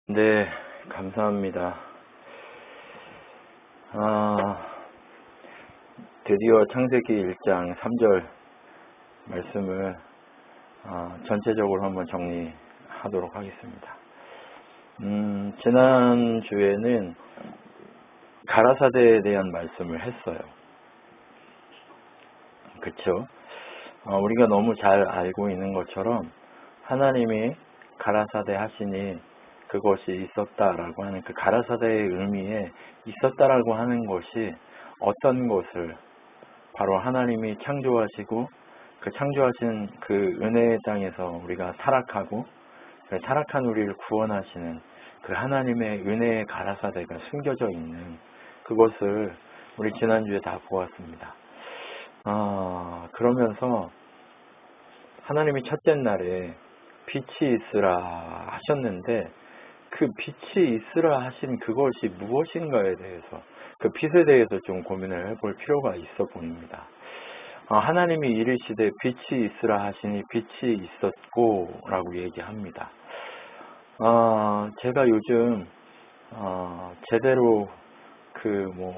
네, 감사합니다. 드디어 창세기 1장 3절 말씀을 전체적으로 한번 정리하도록 하겠습니다. 지난주에는 가라사대에 대한 말씀을 했어요. 그쵸? 우리가 너무 잘 알고 있는 것처럼 하나님이 가라사대 하시니 그것이 있었다라고 하는 그 가라사대의 의미에 있었다라고 하는 것이 어떤 것을 바로 하나님이 창조하시고 그 창조하신 그 은혜의 땅에서 우리가 타락하고 그 타락한 우리를 구원하시는 그 하나님의 은혜의 가라사대가 숨겨져 있는 그것을 우리 지난주에 다 보았습니다. 그러면서 하나님이 첫째 날에 빛이 있으라 하셨는데 그 빛이 있으라 하신 그것이 무엇인가에 대해서 그 빛에 대해서 좀 고민을 해볼 필요가 있어 보입니다. 하나님이 이르시되 빛이 있으라 하시니 빛이 있었고 라고 얘기합니다. 제가 요즘 제대로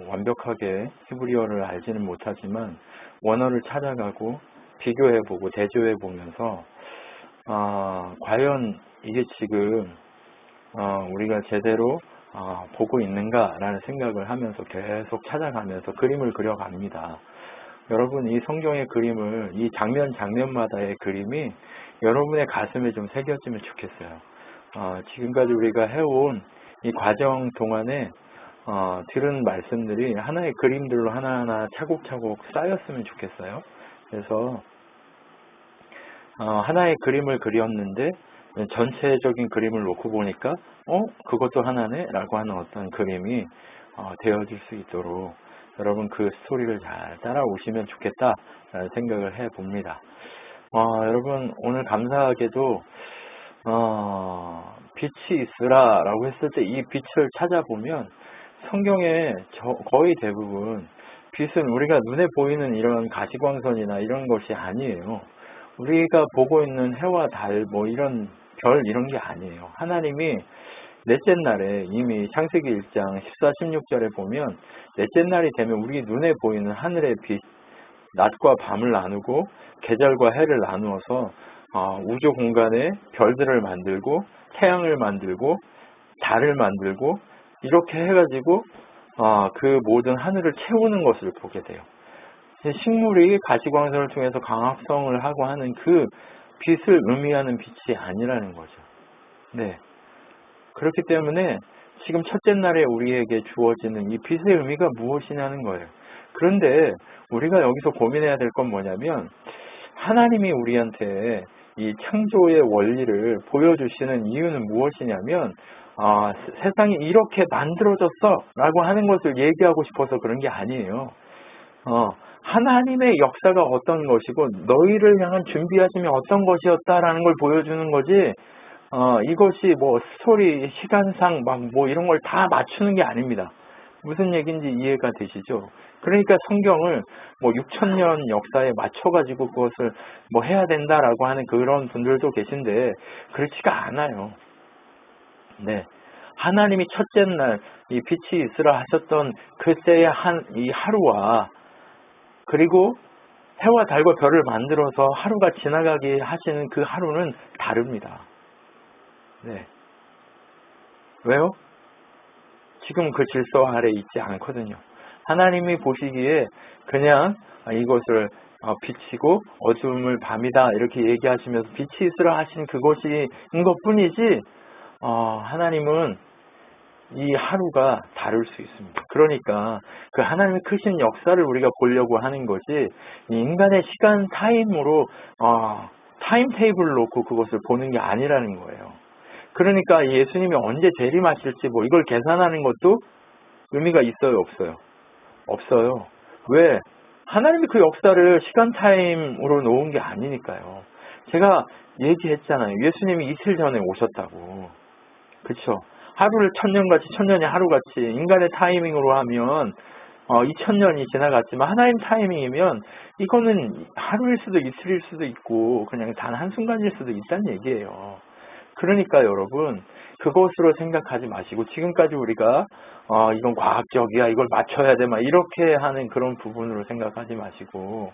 완벽하게 히브리어를 알지는 못하지만 원어를 찾아가고 비교해보고 대조해보면서 과연 이게 지금 우리가 제대로 보고 있는가라는 생각을 하면서 계속 찾아가면서 그림을 그려갑니다. 여러분, 이 성경의 그림을, 이 장면마다의 그림이 여러분의 가슴에 좀 새겨지면 좋겠어요. 지금까지 우리가 해온 이 과정 동안에 들은 말씀들이 하나의 그림들로 하나하나 차곡차곡 쌓였으면 좋겠어요. 그래서 하나의 그림을 그렸는데 전체적인 그림을 놓고 보니까 그것도 하나네? 라고 하는 어떤 그림이 되어질 수 있도록 여러분 그 스토리를 잘 따라오시면 좋겠다라는 생각을 해봅니다. 여러분 오늘 감사하게도 빛이 있으라 라고 했을 때 이 빛을 찾아보면 성경에 거의 대부분 빛은 우리가 눈에 보이는 이런 가시광선이나 이런 것이 아니에요. 우리가 보고 있는 해와 달, 이런 별 이런 게 아니에요. 하나님이 넷째 날에 이미 창세기 1장 14, 16절에 보면 넷째 날이 되면 우리 눈에 보이는 하늘의 빛, 낮과 밤을 나누고 계절과 해를 나누어서 우주 공간에 별들을 만들고 태양을 만들고 달을 만들고 이렇게 해가지고 그 모든 하늘을 채우는 것을 보게 돼요. 식물이 가시광선을 통해서 광합성을 하고 하는 그 빛을 의미하는 빛이 아니라는 거죠. 네. 그렇기 때문에 지금 첫째 날에 우리에게 주어지는 이 빛의 의미가 무엇이냐는 거예요. 그런데 우리가 여기서 고민해야 될 건 뭐냐면 하나님이 우리한테 이 창조의 원리를 보여주시는 이유는 무엇이냐면 세상이 이렇게 만들어졌어 라고 하는 것을 얘기하고 싶어서 그런 게 아니에요. 하나님의 역사가 어떤 것이고 너희를 향한 준비하심이 어떤 것이었다라는 걸 보여주는 거지 이것이 스토리, 시간상 이런 걸 다 맞추는 게 아닙니다. 무슨 얘기인지 이해가 되시죠? 그러니까 성경을 6,000년 역사에 맞춰가지고 그것을 해야 된다라고 하는 그런 분들도 계신데 그렇지가 않아요. 네. 하나님이 첫째 날 이 빛이 있으라 하셨던 그때의 이 하루와 그리고 해와 달과 별을 만들어서 하루가 지나가게 하시는 그 하루는 다릅니다. 네. 왜요? 지금 그 질서 아래 있지 않거든요. 하나님이 보시기에 그냥 이것을 빛이고 어두움을 밤이다 이렇게 얘기하시면서 빛이 있으라 하신 그것인 것뿐이지 하나님은 이 하루가 다를 수 있습니다. 그러니까 그 하나님의 크신 역사를 우리가 보려고 하는 것이 인간의 시간 타임으로 타임 테이블을 놓고 그것을 보는 게 아니라는 거예요. 그러니까 예수님이 언제 재림하실지 이걸 계산하는 것도 의미가 있어요, 없어요? 없어요. 왜? 하나님이 그 역사를 시간 타임으로 놓은 게 아니니까요. 제가 얘기했잖아요. 예수님이 이틀 전에 오셨다고. 그렇죠? 하루를 1000년같이 1000년이 하루같이 인간의 타이밍으로 하면 2000년이 지나갔지만 하나님 타이밍이면 이거는 하루일 수도 이틀일 수도 있고 그냥 단 한순간일 수도 있다는 얘기예요. 그러니까 여러분, 그것으로 생각하지 마시고 지금까지 우리가 이건 과학적이야, 이걸 맞춰야 돼, 막 이렇게 하는 그런 부분으로 생각하지 마시고,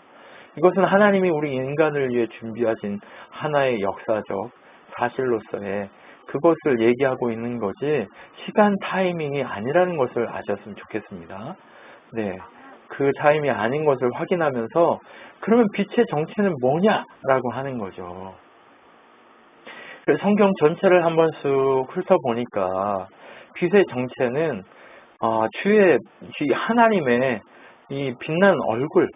이것은 하나님이 우리 인간을 위해 준비하신 하나의 역사적 사실로서의 그것을 얘기하고 있는 거지 시간 타이밍이 아니라는 것을 아셨으면 좋겠습니다. 네, 그 타이밍이 아닌 것을 확인하면서 그러면 빛의 정체는 뭐냐라고 하는 거죠. 성경 전체를 한번 쑥 훑어보니까 빛의 정체는 주의 하나님의 이 빛난 얼굴,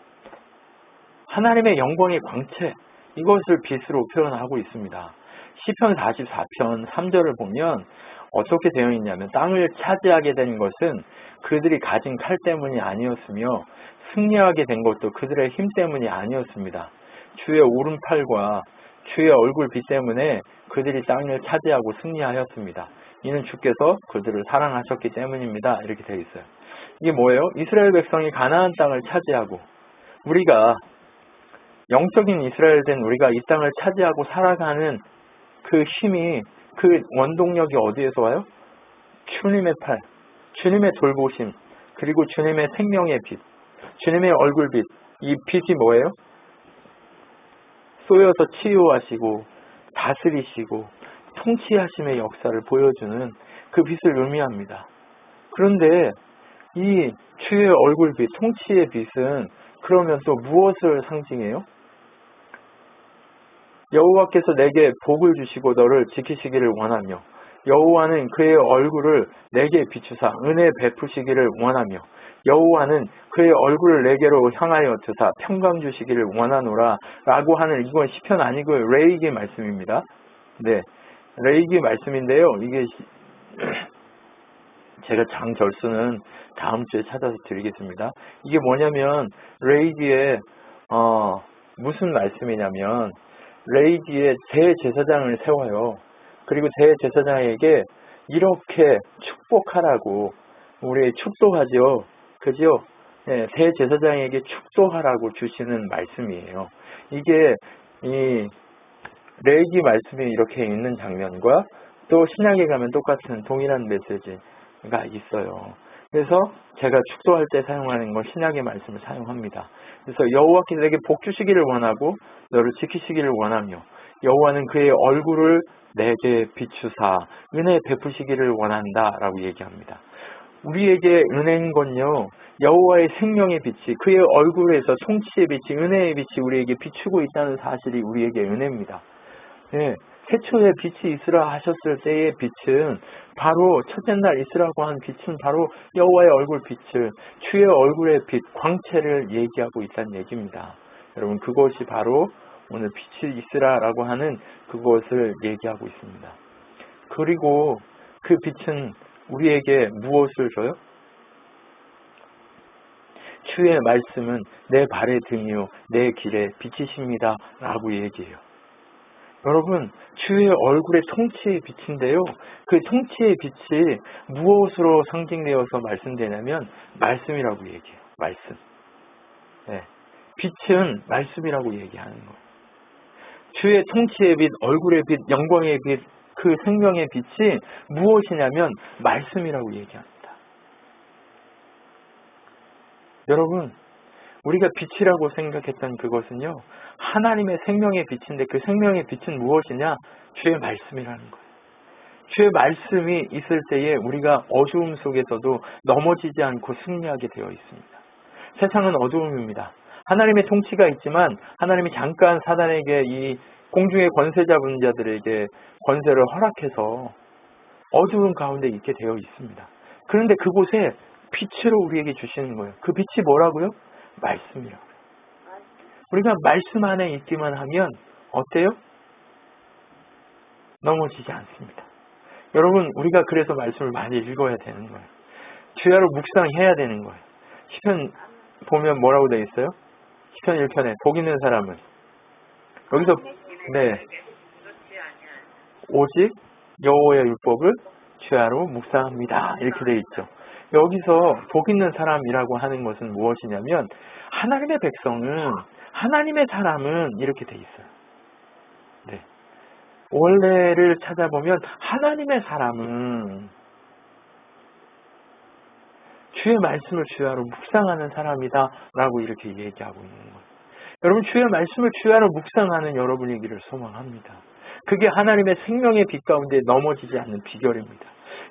하나님의 영광의 광채, 이것을 빛으로 표현하고 있습니다. 시편 44편 3절을 보면 어떻게 되어 있냐면 땅을 차지하게 된 것은 그들이 가진 칼 때문이 아니었으며 승리하게 된 것도 그들의 힘 때문이 아니었습니다. 주의 오른팔과 주의 얼굴 빛 때문에 그들이 땅을 차지하고 승리하였습니다. 이는 주께서 그들을 사랑하셨기 때문입니다. 이렇게 되어 있어요. 이게 뭐예요? 이스라엘 백성이 가나안 땅을 차지하고 우리가 영적인 이스라엘 된 우리가 이 땅을 차지하고 살아가는 그 힘이, 그 원동력이 어디에서 와요? 주님의 팔, 주님의 돌보심, 그리고 주님의 생명의 빛, 주님의 얼굴 빛. 이 빛이 뭐예요? 쏘여서 치유하시고 다스리시고 통치하심의 역사를 보여주는 그 빛을 의미합니다. 그런데 이 주의 얼굴 빛, 통치의 빛은 그러면 또 무엇을 상징해요? 여호와께서 내게 복을 주시고 너를 지키시기를 원하며 여호와는 그의 얼굴을 내게 비추사 은혜 베푸시기를 원하며 여호와는 그의 얼굴을 내게로 향하여 드사 평강 주시기를 원하노라 라고 하는, 이건 시편 아니고 레이기 말씀입니다. 네, 레이기 말씀인데요. 이게 제가 장절수는 다음 주에 찾아서 드리겠습니다. 이게 뭐냐면 레이기의 무슨 말씀이냐면 레이기의 대제사장을 세워요. 그리고 대제사장에게 이렇게 축복하라고, 우리 축도하죠. 그죠? 네, 대제사장에게 축도하라고 주시는 말씀이에요. 이게 이 레이기 말씀이 이렇게 있는 장면과 또 신약에 가면 똑같은 동일한 메시지가 있어요. 그래서 제가 축도할 때 사용하는 건 신약의 말씀을 사용합니다. 그래서 여호와께서 내게 복 주시기를 원하고 너를 지키시기를 원하며 여호와는 그의 얼굴을 내게 비추사 은혜 베푸시기를 원한다 라고 얘기합니다. 우리에게 은혜인 건요, 여호와의 생명의 빛이, 그의 얼굴에서 통치의 빛이, 은혜의 빛이 우리에게 비추고 있다는 사실이 우리에게 은혜입니다. 네, 태초에 빛이 있으라 하셨을 때의 빛은 바로 첫째 날 있으라고 한 빛은 바로 여호와의 얼굴 빛을, 주의 얼굴의 빛, 광채를 얘기하고 있다는 얘기입니다. 여러분, 그것이 바로 오늘 빛이 있으라라고 하는 그것을 얘기하고 있습니다. 그리고 그 빛은 우리에게 무엇을 줘요? 주의 말씀은 내 발의 등이요 내 길의 빛이십니다 라고 얘기해요. 여러분, 주의 얼굴의 통치의 빛인데요, 그 통치의 빛이 무엇으로 상징되어서 말씀되냐면 말씀이라고 얘기해요. 말씀. 네. 빛은 말씀이라고 얘기하는 거예요. 주의 통치의 빛, 얼굴의 빛, 영광의 빛, 그 생명의 빛이 무엇이냐면 말씀이라고 얘기합니다. 여러분, 우리가 빛이라고 생각했던 그것은요, 하나님의 생명의 빛인데 그 생명의 빛은 무엇이냐? 주의 말씀이라는 거예요. 주의 말씀이 있을 때에 우리가 어두움 속에서도 넘어지지 않고 승리하게 되어 있습니다. 세상은 어두움입니다. 하나님의 통치가 있지만 하나님이 잠깐 사단에게 이 공중의 권세 잡은 자들에게 권세를 허락해서 어두운 가운데 있게 되어 있습니다. 그런데 그곳에 빛으로 우리에게 주시는 거예요. 그 빛이 뭐라고요? 말씀이라고요. 우리가 말씀 안에 있기만 하면 어때요? 넘어지지 않습니다. 여러분, 우리가 그래서 말씀을 많이 읽어야 되는 거예요. 주야로 묵상해야 되는 거예요. 시편 보면 뭐라고 되어 있어요? 시편 1편에 복 있는 사람은 여기서 네, 오직 여호와의 율법을 주야로 묵상합니다 이렇게 되어 있죠. 여기서 복 있는 사람이라고 하는 것은 무엇이냐면 하나님의 백성은, 하나님의 사람은 이렇게 돼 있어요. 네. 원래를 찾아보면 하나님의 사람은 주의 말씀을 주야로 묵상하는 사람이다 라고 이렇게 얘기하고 있는 거예요. 여러분, 주의 말씀을 주야로 묵상하는 여러분이기를 소망합니다. 그게 하나님의 생명의 빛 가운데 넘어지지 않는 비결입니다.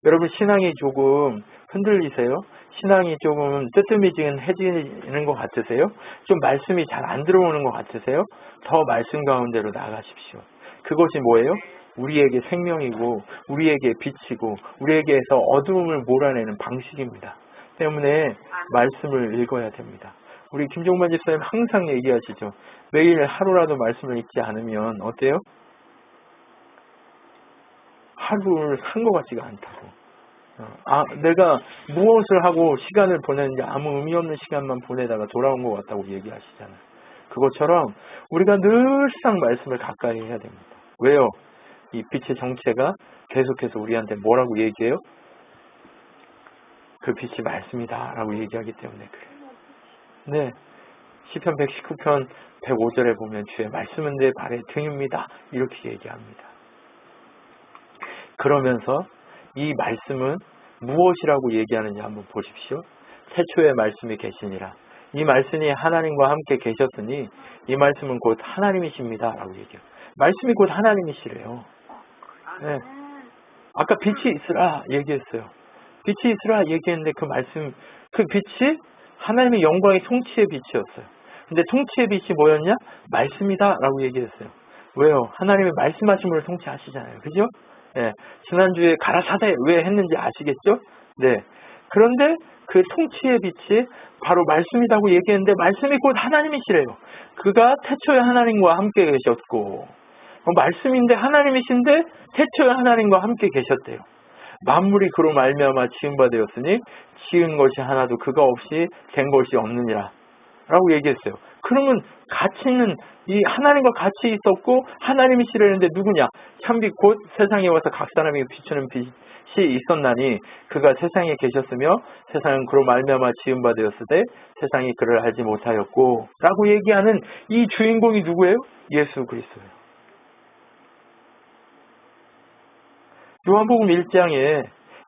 여러분, 신앙이 조금 흔들리세요? 신앙이 조금 뜨뜻미지근해지는 것 같으세요? 좀 말씀이 잘 안 들어오는 것 같으세요? 더 말씀 가운데로 나가십시오. 그것이 뭐예요? 우리에게 생명이고 우리에게 빛이고 우리에게서 어두움을 몰아내는 방식입니다. 때문에 말씀을 읽어야 됩니다. 우리 김종만 집사님 항상 얘기하시죠. 매일 하루라도 말씀을 읽지 않으면 어때요? 하루를 산 것 같지가 않다고. 내가 무엇을 하고 시간을 보냈는지 아무 의미 없는 시간만 보내다가 돌아온 것 같다고 얘기하시잖아요. 그것처럼 우리가 늘상 말씀을 가까이 해야 됩니다. 왜요? 이 빛의 정체가 계속해서 우리한테 뭐라고 얘기해요? 그 빛이 말씀이다 라고 얘기하기 때문에 그래요. 네, 시편 119편 105절에 보면 주의 말씀은 내 발의 등입니다 이렇게 얘기합니다. 그러면서 이 말씀은 무엇이라고 얘기하는지 한번 보십시오. 태초에 말씀이 계시니라. 이 말씀이 하나님과 함께 계셨으니 이 말씀은 곧 하나님이십니다 라고 얘기해요. 말씀이 곧 하나님이시래요. 네. 아까 빛이 있으라 얘기했어요. 빛이 있으라 얘기했는데 그 말씀, 그 빛이 하나님의 영광의 통치의 빛이었어요. 근데 통치의 빛이 뭐였냐? 말씀이다 라고 얘기했어요. 왜요? 하나님의 말씀하심으로 통치하시잖아요. 그죠? 네. 지난주에 가라사대 왜 했는지 아시겠죠? 네. 그런데 그 통치의 빛이 바로 말씀이라고 얘기했는데 말씀이 곧 하나님이시래요. 그가 태초에 하나님과 함께 계셨고 말씀인데 하나님이신데 태초에 하나님과 함께 계셨대요. 만물이 그로 말미암아 지은 바 되었으니 지은 것이 하나도 그가 없이 된 것이 없느니라 라고 얘기했어요. 그러면 가치는 이 하나님과 같이 있었고 하나님이시라는데 누구냐? 참빛 곧 세상에 와서 각 사람에게 비추는 빛이 있었나니 그가 세상에 계셨으며 세상은 그로 말미암아 지은 바 되었으되 세상이 그를 알지 못하였고 라고 얘기하는 이 주인공이 누구예요? 예수 그리스도예요. 요한복음 1장에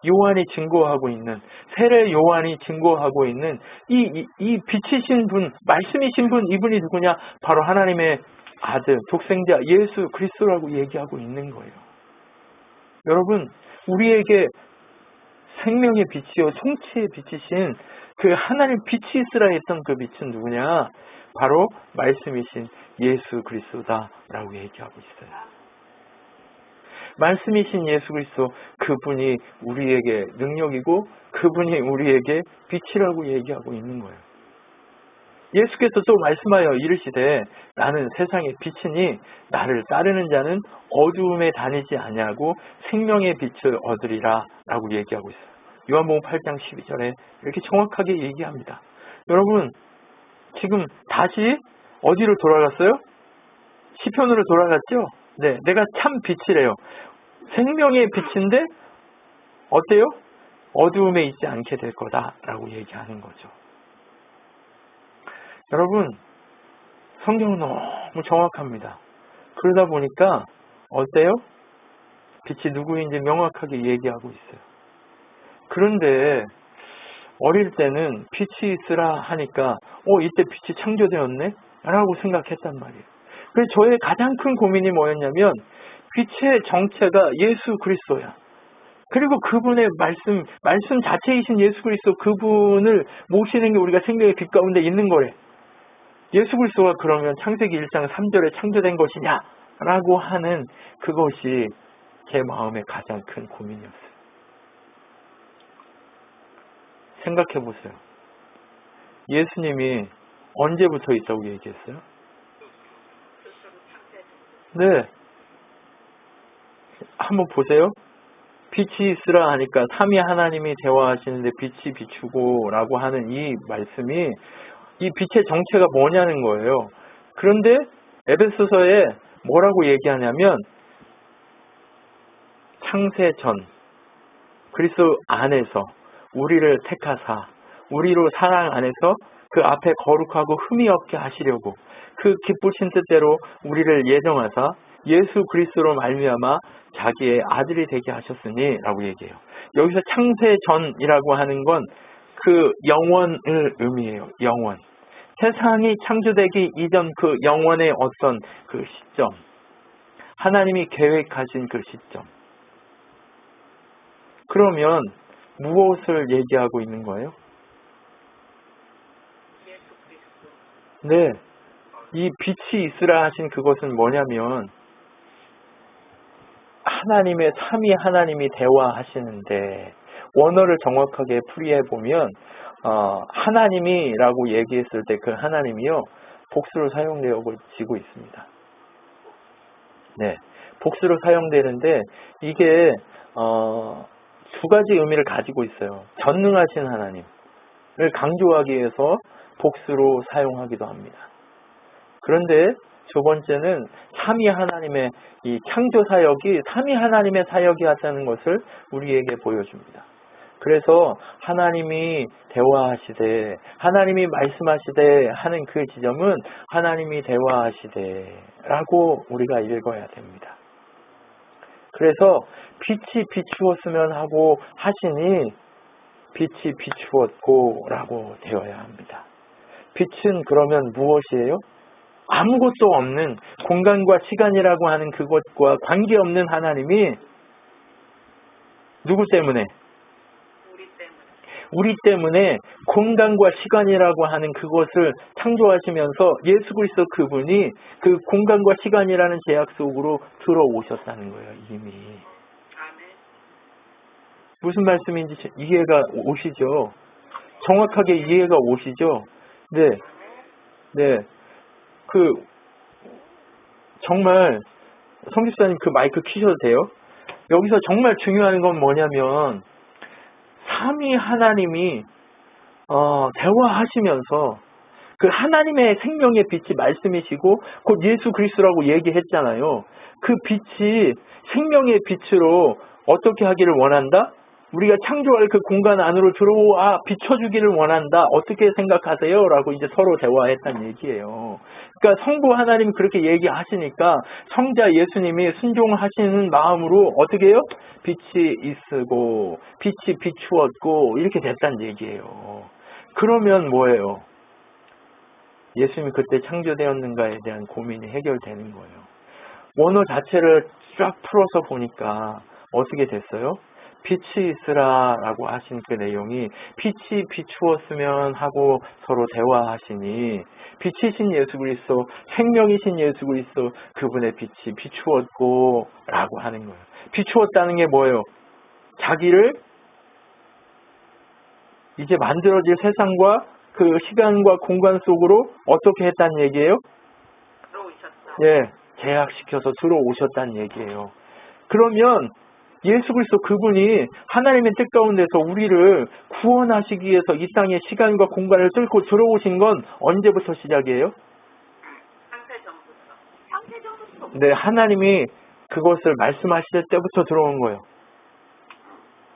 요한이 증거하고 있는, 세례 요한이 증거하고 있는 이 빛이신 분, 말씀이신 분, 이분이 누구냐? 바로 하나님의 아들, 독생자 예수 그리스도라고 얘기하고 있는 거예요. 여러분, 우리에게 생명의 빛이요 통치의 빛이신 그 하나님 빛이 있으라 했던 그 빛은 누구냐? 바로 말씀이신 예수 그리스도다라고 얘기하고 있어요. 말씀이신 예수 그리스도, 그분이 우리에게 능력이고 그분이 우리에게 빛이라고 얘기하고 있는 거예요. 예수께서 또 말씀하여 이르시되 나는 세상의 빛이니 나를 따르는 자는 어두움에 다니지 아니하고 생명의 빛을 얻으리라 라고 얘기하고 있어요. 요한복음 8장 12절에 이렇게 정확하게 얘기합니다. 여러분, 지금 다시 어디로 돌아갔어요? 시편으로 돌아갔죠? 네, 내가 참 빛이래요. 생명의 빛인데 어때요? 어두움에 있지 않게 될 거다라고 얘기하는 거죠. 여러분, 성경은 너무 정확합니다. 그러다 보니까 어때요? 빛이 누구인지 명확하게 얘기하고 있어요. 그런데 어릴 때는 빛이 있으라 하니까 이때 빛이 창조되었네? 라고 생각했단 말이에요. 그래서 저의 가장 큰 고민이 뭐였냐면 빛의 정체가 예수 그리스도야. 그리고 그분의 말씀 자체이신 예수 그리스도, 그분을 모시는 게 우리가 생명의 빛 가운데 있는 거래. 예수 그리스도가 그러면 창세기 1장 3절에 창조된 것이냐? 라고 하는 그것이 제 마음의 가장 큰 고민이었어요. 생각해 보세요. 예수님이 언제부터 있다고 얘기했어요? 네. 한번 보세요. 빛이 있으라 하니까 삼위 하나님이 대화하시는데 빛이 비추고 라고 하는 이 말씀이 이 빛의 정체가 뭐냐는 거예요. 그런데 에베소서에 뭐라고 얘기하냐면 창세 전 그리스도 안에서 우리를 택하사 우리로 사랑 안에서 그 앞에 거룩하고 흠이 없게 하시려고 그 기쁘신 뜻대로 우리를 예정하사 예수 그리스도로 말미암아 자기의 아들이 되게 하셨으니 라고 얘기해요. 여기서 창세전이라고 하는 건 그 영원을 의미해요. 영원. 세상이 창조되기 이전 그 영원의 어떤 그 시점. 하나님이 계획하신 그 시점. 그러면 무엇을 얘기하고 있는 거예요? 네. 이 빛이 있으라 하신 그것은 뭐냐면 하나님의 삼위 하나님이 대화하시는데 원어를 정확하게 풀이해 보면 하나님이라고 얘기했을 때 그 하나님이요 복수로 사용되어지고 있습니다. 네, 복수로 사용되는데 이게 두 가지 의미를 가지고 있어요. 전능하신 하나님을 강조하기 위해서 복수로 사용하기도 합니다. 그런데 두 번째는 삼위 하나님의 이 창조 사역이 삼위 하나님의 사역이었다는 것을 우리에게 보여줍니다. 그래서 하나님이 대화하시되 하나님이 말씀하시되 하는 그 지점은 하나님이 대화하시되 라고 우리가 읽어야 됩니다. 그래서 빛이 비추었으면 하고 하시니 빛이 비추었고 라고 되어야 합니다. 빛은 그러면 무엇이에요? 아무것도 없는 공간과 시간이라고 하는 그것과 관계없는 하나님이 누구 때문에? 우리 때문에 공간과 시간이라고 하는 그것을 창조하시면서 예수 그리스도 그분이 그 공간과 시간이라는 제약 속으로 들어오셨다는 거예요. 이미. 무슨 말씀인지 이해가 오시죠? 정확하게 이해가 오시죠? 네. 네. 정말 성집사님 그 마이크 키셔도 돼요? 여기서 정말 중요한 건 뭐냐면 삼위 하나님이 대화하시면서 그 하나님의 생명의 빛이 말씀이시고 곧 예수 그리스도라고 얘기했잖아요. 그 빛이 생명의 빛으로 어떻게 하기를 원한다? 우리가 창조할 그 공간 안으로 들어와 비춰주기를 원한다. 어떻게 생각하세요? 라고 이제 서로 대화했다는 얘기예요. 그러니까 성부 하나님 그렇게 얘기하시니까 성자 예수님이 순종하시는 마음으로 어떻게 해요? 빛이 있으고 빛이 비추었고 이렇게 됐다는 얘기예요. 그러면 뭐예요? 예수님이 그때 창조되었는가에 대한 고민이 해결되는 거예요. 원어 자체를 쫙 풀어서 보니까 어떻게 됐어요? 빛이 있으라 라고 하신 그 내용이 빛이 비추었으면 하고 서로 대화하시니 빛이신 예수 그리스도 생명이신 예수 그리스도 그분의 빛이 비추었고 라고 하는 거예요. 비추었다는 게 뭐예요? 자기를 이제 만들어질 세상과 그 시간과 공간 속으로 어떻게 했다는 얘기예요? 들어오셨다. 예, 제약시켜서 들어오셨다는 얘기예요. 그러면 예수 그리스도 그분이 하나님의 뜻 가운데서 우리를 구원하시기 위해서 이 땅의 시간과 공간을 뚫고 들어오신 건 언제부터 시작이에요? 창세전부터. 네, 하나님이 그것을 말씀하실 때부터 들어온 거예요.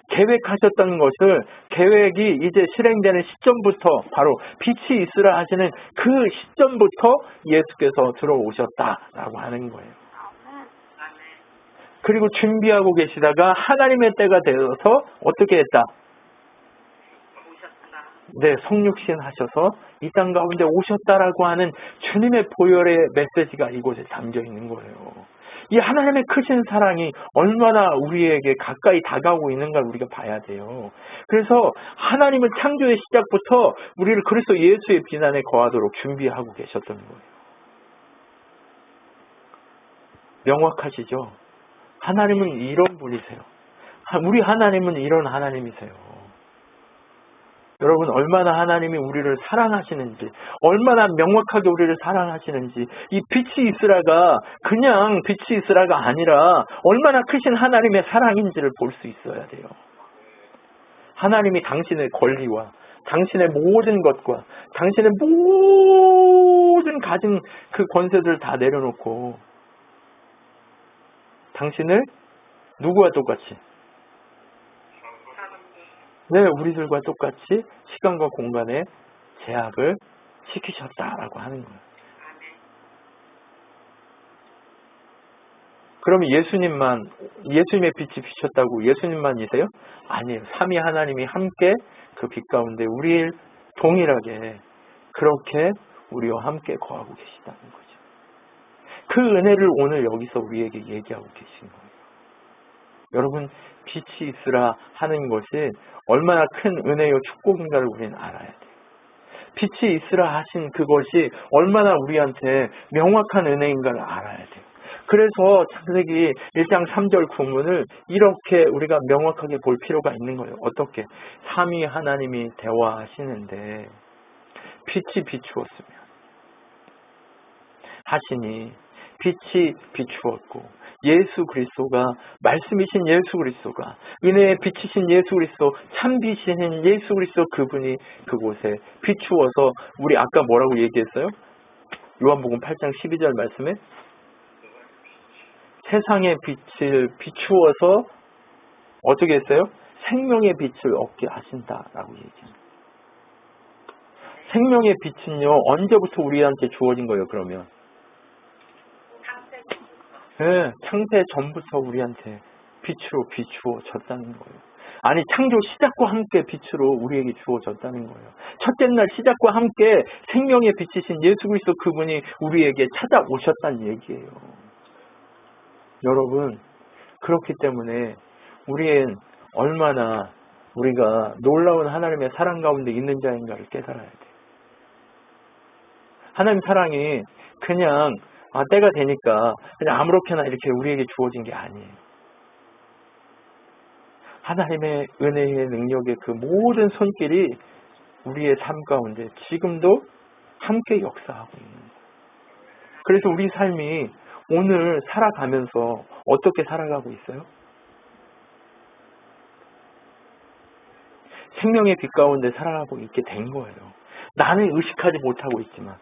계획하셨던 것을 계획이 이제 실행되는 시점부터 바로 빛이 있으라 하시는 그 시점부터 예수께서 들어오셨다라고 하는 거예요. 그리고 준비하고 계시다가 하나님의 때가 되어서 어떻게 했다? 네, 성육신 하셔서 이 땅 가운데 오셨다라고 하는 주님의 보혈의 메시지가 이곳에 담겨 있는 거예요. 이 하나님의 크신 사랑이 얼마나 우리에게 가까이 다가오고 있는가를 우리가 봐야 돼요. 그래서 하나님은 창조의 시작부터 우리를 그리스도 예수의 비난에 거하도록 준비하고 계셨던 거예요. 명확하시죠? 하나님은 이런 분이세요. 우리 하나님은 이런 하나님이세요. 여러분 얼마나 하나님이 우리를 사랑하시는지 얼마나 명확하게 우리를 사랑하시는지 이 빛이 있으라가 그냥 빛이 있으라가 아니라 얼마나 크신 하나님의 사랑인지를 볼 수 있어야 돼요. 하나님이 당신의 권리와 당신의 모든 것과 당신의 모든 가진 그 권세들을 다 내려놓고 당신을 누구와 똑같이? 네, 우리들과 똑같이 시간과 공간에 제약을 시키셨다라고 하는 거예요. 그러면 예수님의 빛이 비쳤다고 예수님만이세요? 아니에요. 삼위 하나님이 함께 그 빛 가운데 우리를 동일하게 그렇게 우리와 함께 거하고 계시다는 거죠. 그 은혜를 오늘 여기서 우리에게 얘기하고 계신 거예요. 여러분, 빛이 있으라 하는 것이 얼마나 큰 은혜요 축복인가를 우리는 알아야 돼요. 빛이 있으라 하신 그것이 얼마나 우리한테 명확한 은혜인가를 알아야 돼요. 그래서 창세기 1장 3절 구문을 이렇게 우리가 명확하게 볼 필요가 있는 거예요. 어떻게? 삼위 하나님이 대화하시는데 빛이 비추었으면 하시니 빛이 비추었고 예수 그리스도가 말씀이신 예수 그리스도가 은혜의 빛이신 예수 그리스도 참 빛이신 예수 그리스도 그분이 그곳에 비추어서 우리 아까 뭐라고 얘기했어요? 요한복음 8장 12절 말씀에 세상의 빛을 비추어서 어떻게 했어요? 생명의 빛을 얻게 하신다라고 얘기합니다. 생명의 빛은요 언제부터 우리한테 주어진 거예요? 그러면 네, 창세 전부터 우리한테 빛으로 비추어졌다는 거예요. 아니 창조 시작과 함께 빛으로 우리에게 주어졌다는 거예요. 첫째 날 시작과 함께 생명의 빛이신 예수 그리스도 그분이 우리에게 찾아오셨다는 얘기예요. 여러분, 그렇기 때문에 우리는 얼마나 우리가 놀라운 하나님의 사랑 가운데 있는 자인가를 깨달아야 돼요. 하나님 사랑이 그냥 때가 되니까 그냥 아무렇게나 이렇게 우리에게 주어진 게 아니에요. 하나님의 은혜의 능력의 그 모든 손길이 우리의 삶 가운데 지금도 함께 역사하고 있는 거예요. 그래서 우리 삶이 오늘 살아가면서 어떻게 살아가고 있어요? 생명의 빛 가운데 살아가고 있게 된 거예요. 나는 의식하지 못하고 있지만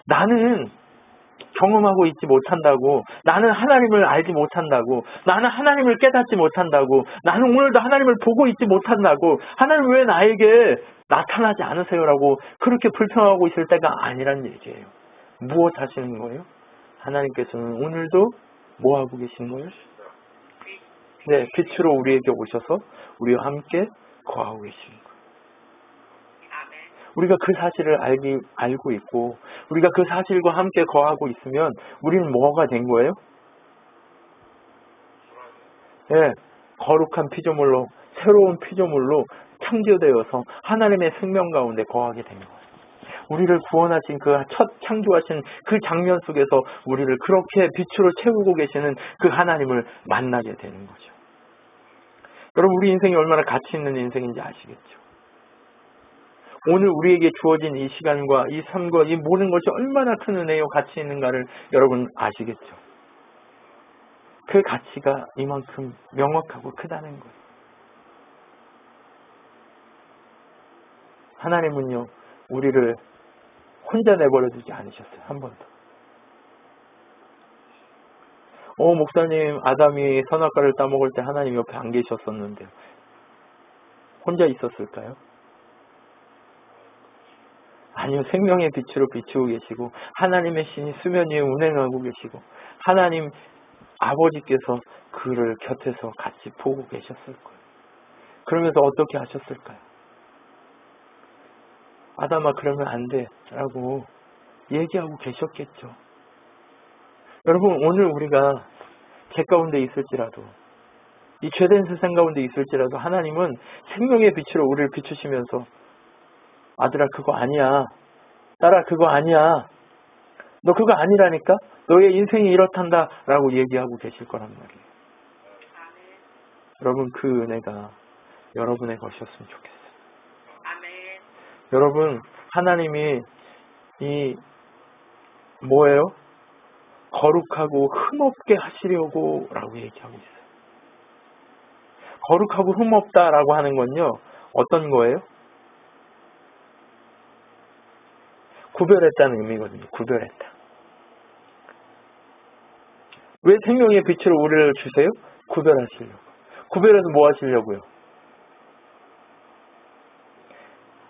나는 경험하고 있지 못한다고, 나는 하나님을 알지 못한다고, 나는 하나님을 깨닫지 못한다고, 나는 오늘도 하나님을 보고 있지 못한다고, 하나님 왜 나에게 나타나지 않으세요라고 그렇게 불평하고 있을 때가 아니란 얘기예요. 무엇 하시는 거예요? 하나님께서는 오늘도 뭐 하고 계신 거예요? 네, 빛으로 우리에게 오셔서 우리와 함께 거하고 계시는 거예요. 우리가 그 사실을 알고 있고 우리가 그 사실과 함께 거하고 있으면 우리는 뭐가 된 거예요? 네, 거룩한 피조물로 새로운 피조물로 창조되어서 하나님의 생명 가운데 거하게 된 거예요. 우리를 구원하신 그 첫 창조하신 그 장면 속에서 우리를 그렇게 빛으로 채우고 계시는 그 하나님을 만나게 되는 거죠. 여러분, 우리 인생이 얼마나 가치 있는 인생인지 아시겠죠? 오늘 우리에게 주어진 이 시간과 이 삶과 이 모든 것이 얼마나 큰 은혜요 가치 있는가를 여러분 아시겠죠? 그 가치가 이만큼 명확하고 크다는 거예요. 하나님은요 우리를 혼자 내버려 두지 않으셨어요. 한 번도. 목사님, 아담이 선악과를 따먹을 때 하나님 옆에 안 계셨었는데요. 혼자 있었을까요? 아니요. 생명의 빛으로 비추고 계시고 하나님의 신이 수면 위에 운행하고 계시고 하나님 아버지께서 그를 곁에서 같이 보고 계셨을 거예요. 그러면서 어떻게 하셨을까요? 아담아, 그러면 안 돼 라고 얘기하고 계셨겠죠. 여러분, 오늘 우리가 죄 가운데 있을지라도 이 죄된 세상 가운데 있을지라도 하나님은 생명의 빛으로 우리를 비추시면서 아들아, 그거 아니야. 딸아, 그거 아니야. 너 그거 아니라니까? 너의 인생이 이렇단다 라고 얘기하고 계실 거란 말이에요. 여러분, 그 은혜가 여러분의 것이었으면 좋겠어요. 여러분, 하나님이 이 뭐예요? 거룩하고 흠없게 하시려고 라고 얘기하고 있어요. 거룩하고 흠없다라고 하는 건요 어떤 거예요? 구별했다는 의미거든요. 구별했다. 왜 생명의 빛으로 우리를 주세요? 구별하시려고. 구별해서 뭐 하시려고요?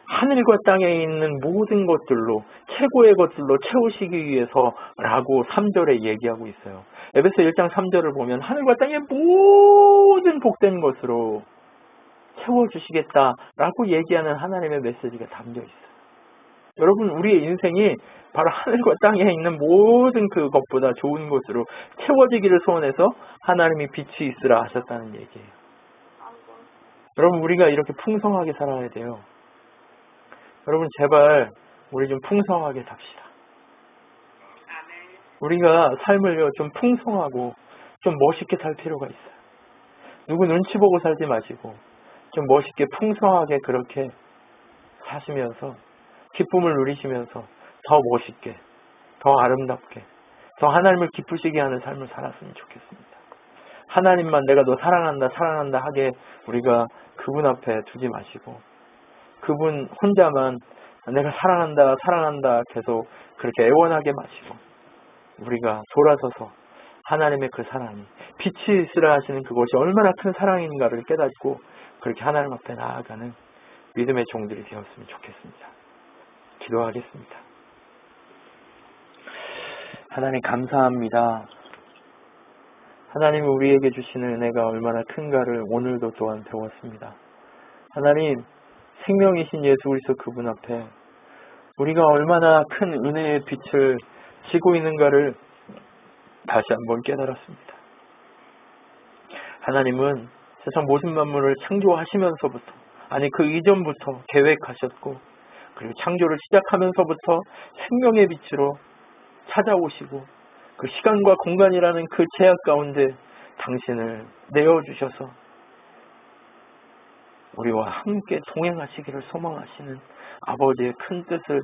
하늘과 땅에 있는 모든 것들로 최고의 것들로 채우시기 위해서라고 3절에 얘기하고 있어요. 에베소 1장 3절을 보면 하늘과 땅의 모든 복된 것으로 채워주시겠다라고 얘기하는 하나님의 메시지가 담겨 있어요. 여러분, 우리의 인생이 바로 하늘과 땅에 있는 모든 그것보다 좋은 것으로 채워지기를 소원해서 하나님이 빛이 있으라 하셨다는 얘기예요. 여러분, 우리가 이렇게 풍성하게 살아야 돼요. 여러분, 제발 우리 좀 풍성하게 삽시다. 우리가 삶을 좀 풍성하고 좀 멋있게 살 필요가 있어요. 누구 눈치 보고 살지 마시고 좀 멋있게 풍성하게 그렇게 사시면서 기쁨을 누리시면서 더 멋있게, 더 아름답게, 더 하나님을 기쁘시게 하는 삶을 살았으면 좋겠습니다. 하나님만 내가 너 사랑한다 사랑한다 하게 우리가 그분 앞에 두지 마시고 그분 혼자만 내가 사랑한다 사랑한다 계속 그렇게 애원하게 마시고 우리가 돌아서서 하나님의 그 사랑이 빛이 있으라 하시는 그것이 얼마나 큰 사랑인가를 깨닫고 그렇게 하나님 앞에 나아가는 믿음의 종들이 되었으면 좋겠습니다. 기도하겠습니다. 하나님 감사합니다. 하나님이 우리에게 주시는 은혜가 얼마나 큰가를 오늘도 또한 배웠습니다. 하나님, 생명이신 예수 그리스도 그분 앞에 우리가 얼마나 큰 은혜의 빛을 지고 있는가를 다시 한번 깨달았습니다. 하나님은 세상 모든 만물을 창조하시면서부터, 아니 그 이전부터 계획하셨고, 그리고 창조를 시작하면서부터 생명의 빛으로 찾아오시고 그 시간과 공간이라는 그 제약 가운데 당신을 내어주셔서 우리와 함께 동행하시기를 소망하시는 아버지의 큰 뜻을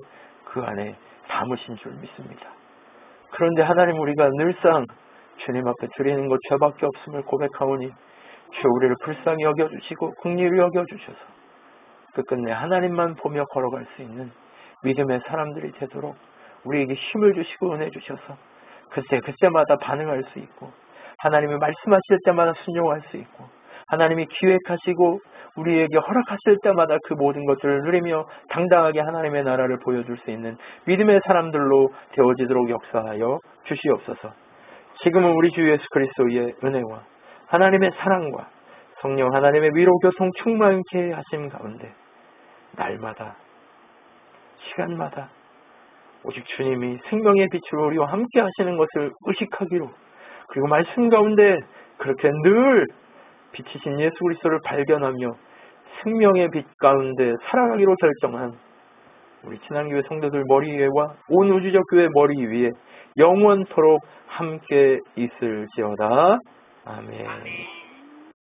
그 안에 담으신 줄 믿습니다. 그런데 하나님, 우리가 늘상 주님 앞에 드리는 것 죄밖에 없음을 고백하오니 주여 우리를 불쌍히 여겨주시고 긍휼히 여겨주셔서 끝끝내 하나님만 보며 걸어갈 수 있는 믿음의 사람들이 되도록 우리에게 힘을 주시고 은혜 주셔서 그때마다 반응할 수 있고 하나님이 말씀하실 때마다 순종할 수 있고 하나님이 기획하시고 우리에게 허락하실 때마다 그 모든 것들을 누리며 당당하게 하나님의 나라를 보여줄 수 있는 믿음의 사람들로 되어지도록 역사하여 주시옵소서. 지금은 우리 주 예수 그리스도의 은혜와 하나님의 사랑과 성령 하나님의 위로 교통 충만케 하심 가운데 날마다 시간마다 오직 주님이 생명의 빛으로 우리와 함께 하시는 것을 의식하기로, 그리고 말씀 가운데 그렇게 늘 빛이신 예수 그리스도를 발견하며 생명의 빛 가운데 살아가기로 결정한 우리 친환교회 성도들 머리 위에와 온 우주적 교회 머리 위에 영원토록 함께 있을지어다. 아멘.